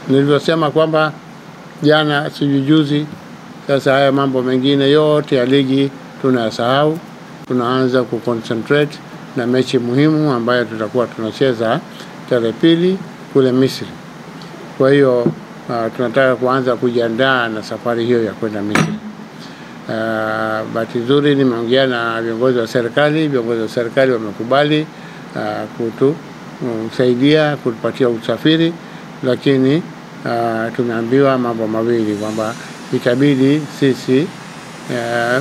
Nilivyosema kwamba jana sijuzi, sasa haya mambo mengine yote ya ligi tunasahau, tunaanza kuconcentrate na mechi muhimu ambayo tutakuwa tunacheza tarehe 2 kule Misri. Kwa hiyo tunataka kuanza kujiandaa na safari hiyo ya kwenda Misri. Bahati nzuri nimeongea na viongozi wa serikali. Viongozi wa serikali wamekubali kutusaidia kutupatia usafiri, lakini tumeambiwa mambo mawili, kwamba itabidi sisi,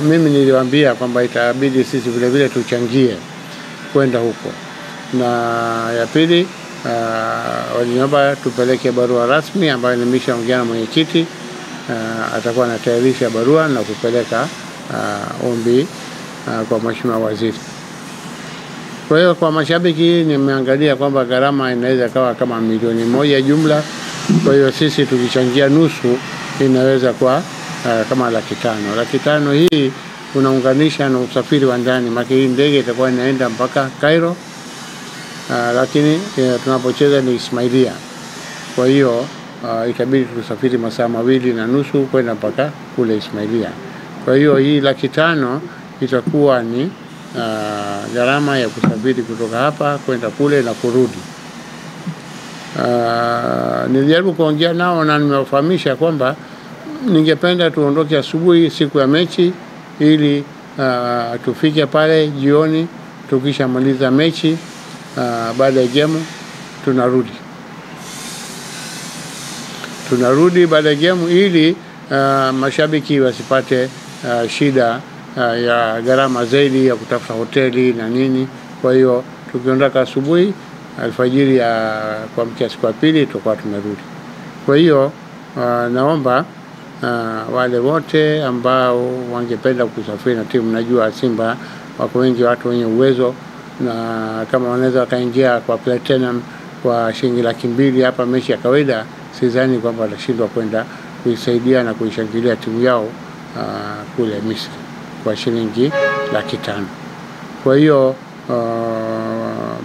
mimi niliwaambia kwamba itabidi sisi vile vile tuchangie kwenda huko, na ya pili waliniomba tupeleke barua rasmi ambayo nimeshaongea na mwenyekiti. Atakuwa anatayarisha barua na kupeleka ombi kwa mheshimiwa waziri. Kwa hiyo kwa mashabiki nimeangalia kwamba gharama inaweza kawa kama milioni 1 jumla. Kwa hiyo sisi tukichangia nusu inaweza kwa kama 500,000. 500,000 hii unaunganisha na usafiri wa ndani, maana hii ndege itakuwa inaenda mpaka Cairo, lakini tunapocheza ni Ismailia. Kwa hiyo itabidi tusafiri masaa 2.5 kwenda mpaka kule Ismailia. Kwa hiyo hii 500,000 itakuwa ni gharama ya kusafiri kutoka hapa kwenda kule na kurudi. Nilijaribu kuongea nao na nimewafahamisha kwamba ningependa tuondoke asubuhi siku ya mechi, ili tufike pale jioni. Tukishamaliza mechi, baada ya game tunarudi baada ya game, ili mashabiki wasipate shida ya gharama zaidi ya kutafuta hoteli na nini. Kwa hiyo tukiondoka asubuhi, alfajiri ya kuamkia siku ya pili tutakuwa tumerudi. Kwa hiyo naomba wale wote ambao wangependa kusafiri na timu, najua Simba wako wengi watu wenye uwezo, na kama wanaweza wakaingia kwa platinum kwa shilingi 200,000 hapa mechi ya kawaida, sidhani kwamba watashindwa kwenda kuisaidia na kuishangilia timu yao kule Misri kwa shilingi 500,000. Kwa hiyo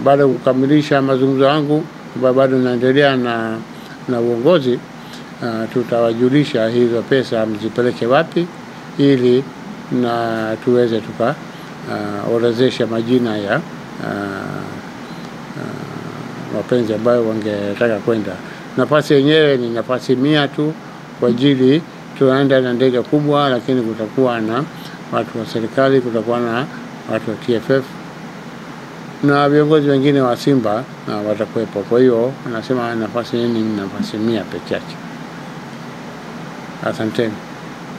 baada ya kukamilisha mazungumzo yangu, bado naendelea na uongozi, tutawajulisha hizo pesa mzipeleke wapi, ili na tuweze orodhesha majina ya wapenzi ambao wangetaka kwenda. Nafasi yenyewe ni nafasi 100 tu, kwa ajili tunaenda na ndege kubwa, lakini kutakuwa na watu wa serikali, kutakuwa na watu wa TFF na viongozi wengine wa Simba watakuwepo. Kwa hiyo anasema nafasi ni nafasi 100 pekee yake. Asanteni.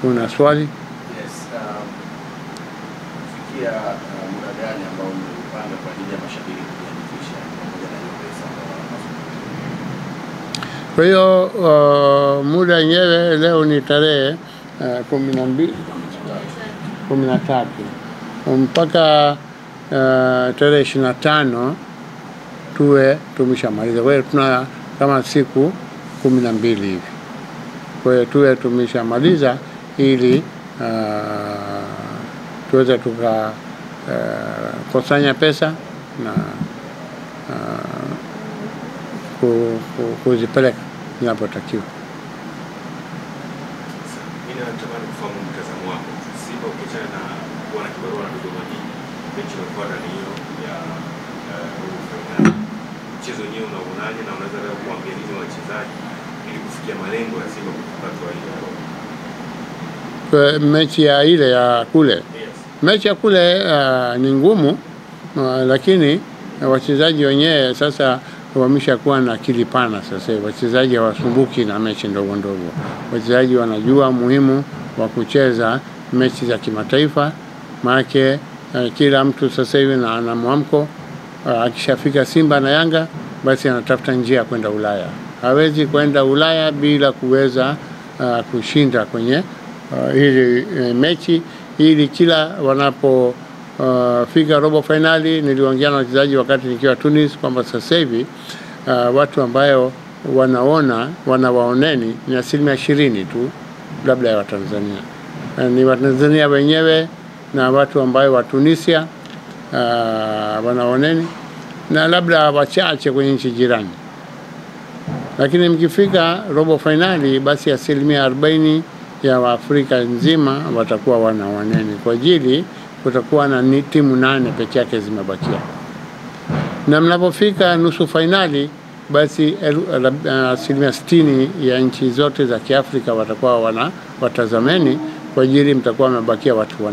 Kuna swali? Yes. Kufikia muda gani ambao umepanga kwa ajili ya mashabiki kujiandikisha pamoja na hiyo pesa? Kwa hiyo muda yenyewe leo ni tarehe 13 mpaka tarehe 25 tuwe tumeshamaliza. Kwa hiyo tuna kama siku 12 hivi. Kwa hiyo tuwe tumeshamaliza, ili tuweze kusanya pesa na kuzipeleka inapotakiwa. Mimi natamani kufahamu mtazamo wako. Simba ukiachana na kuwa na kibarua na Dodoma Jiji, mechi inayofuata ni hiyo ya fainali. Mchezo wenyewe unaonaje, na unaweza leo kuambia nini wachezaji ili kufikia malengo ya Simba kupata hiyo? Mechi ya ile ya kule, yes. Mechi ya kule ni ngumu, lakini wachezaji wenyewe sasa wameshakuwa na akili pana. Sasa wachezaji hawasumbuki na mechi ndogo ndogo. Wachezaji wanajua muhimu wa kucheza mechi za kimataifa, maana kila mtu sasa hivi ana mwamko. Akishafika Simba na Yanga, basi anatafuta njia ya kwenda Ulaya. Hawezi kwenda Ulaya bila kuweza kushinda kwenye hili mechi, ili kila wanapo fika robo finali. Niliongea na wachezaji wakati nikiwa Tunis kwamba sasa hivi watu ambayo wanawaoneni ni 20% tu, labda ya Watanzania. Ni Watanzania wenyewe na watu ambayo wa Tunisia wanaoneni, na labda wachache kwenye nchi jirani. Lakini mkifika robo finali, basi 40% ya Waafrika nzima watakuwa wanane kwa ajili kutakuwa na timu 8 pekee yake zimebakia. Na mnapofika nusu finali, basi 60% ya nchi zote za Kiafrika watakuwa watazameni kwa ajili mtakuwa mmebakia watu 4.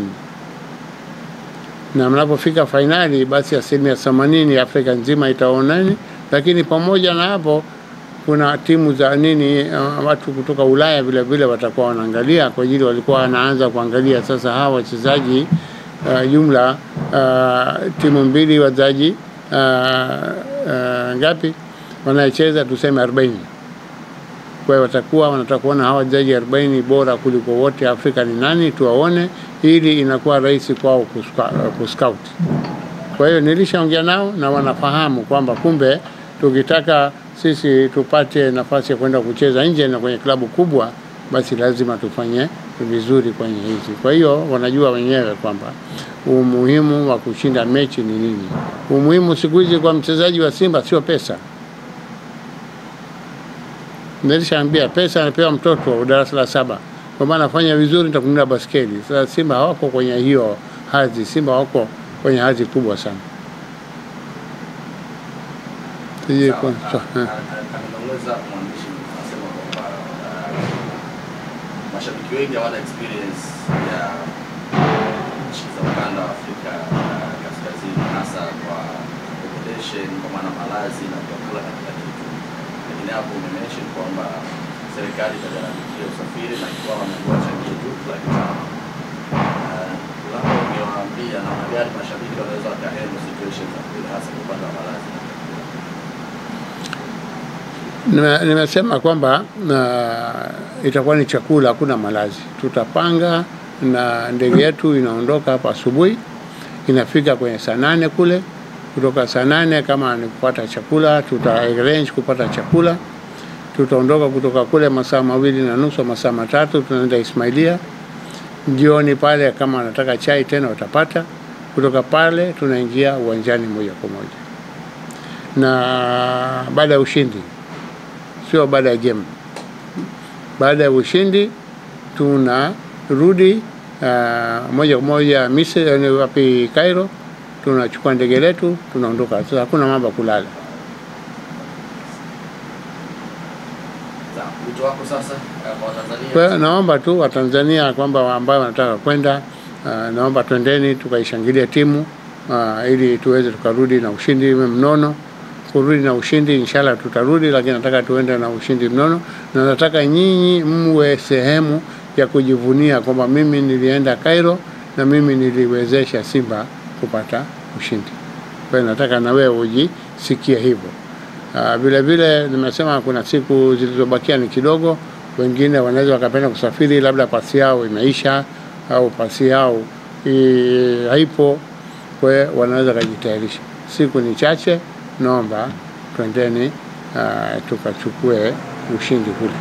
Na mnapofika finali, basi 80% ya Afrika nzima itaonani. Lakini pamoja na hapo kuna timu za watu kutoka Ulaya vile vile watakuwa wanaangalia kwa ajili walikuwa wanaanza kuangalia sasa hawa wachezaji jumla timu mbili wachezaji ngapi wanacheza, tuseme 40. Kwa hiyo watakuwa wanataka kuona hawa wachezaji 40 bora kuliko wote Afrika ni nani, tuwaone, ili inakuwa rahisi kwao kuscout. Kwa hiyo nilishaongea nao na wanafahamu kwamba kumbe tukitaka sisi tupate nafasi ya kwenda kucheza nje na kwenye klabu kubwa, basi lazima tufanye vizuri kwenye hizi. Kwa hiyo wanajua wenyewe kwamba umuhimu wa kushinda mechi ni nini. Umuhimu siku hizi kwa mchezaji wa Simba sio pesa. Nilishaambia pesa anapewa mtoto wa darasa la 7. Kwa maana afanya vizuri nitakununua baskeli. Sasa Simba hawako kwenye hiyo hadhi. Simba wako kwenye hadhi kubwa sana. Anaongeza mwandishi anasema kwamba mashabiki wengi hawana experience ya nchi za ukanda wa Afrika kaskazini, hasa kwa accommodation, kwa maana malazi na vyakula na kila kitu. Lakini hapo umemention kwamba serikali itagharamikia usafiri na kwa wamekuwa changia tu labda ungewaambia namna gani mashabiki wanaweza wakahandle situation za kule, hasa kwa upande wa malazi. Nimesema kwamba itakuwa ni chakula, hakuna malazi. Tutapanga na ndege yetu inaondoka hapa asubuhi, inafika kwenye saa 8 kule. Kutoka saa 8 kama ni kupata chakula, tuta-arrange kupata chakula. Tutaondoka kutoka kule masaa 2.5, masaa 3, tunaenda Ismailia. Jioni pale kama wanataka chai tena watapata. Kutoka pale tunaingia uwanjani moja kwa moja. Na baada ya ushindi, sio baada ya game, baada ya ushindi tunarudi moja kwa moja Misri, wapi, Cairo. Tunachukua ndege letu tunaondoka. Sasa hakuna mambo ya kulala. Wito wako sasa kwa Tanzania? Kwa naomba tu wa Tanzania kwamba ambao wanataka kwenda, naomba twendeni tukaishangilia timu ili tuweze tukarudi na ushindi mnono. Kurudi na ushindi inshallah tutarudi, lakini nataka tuende na ushindi mnono, na nataka nyinyi mwe sehemu ya kujivunia kwamba mimi nilienda Cairo na mimi niliwezesha Simba kupata ushindi. Kwa hiyo nataka na wewe ujisikie hivyo. Vile vile nimesema kuna siku zilizobakia ni kidogo, wengine wanaweza wakapenda kusafiri, labda pasi yao imeisha au pasi yao haipo, kwa hiyo wanaweza kujitayarisha. Siku ni chache, naomba twendeni tukachukue ushindi kule.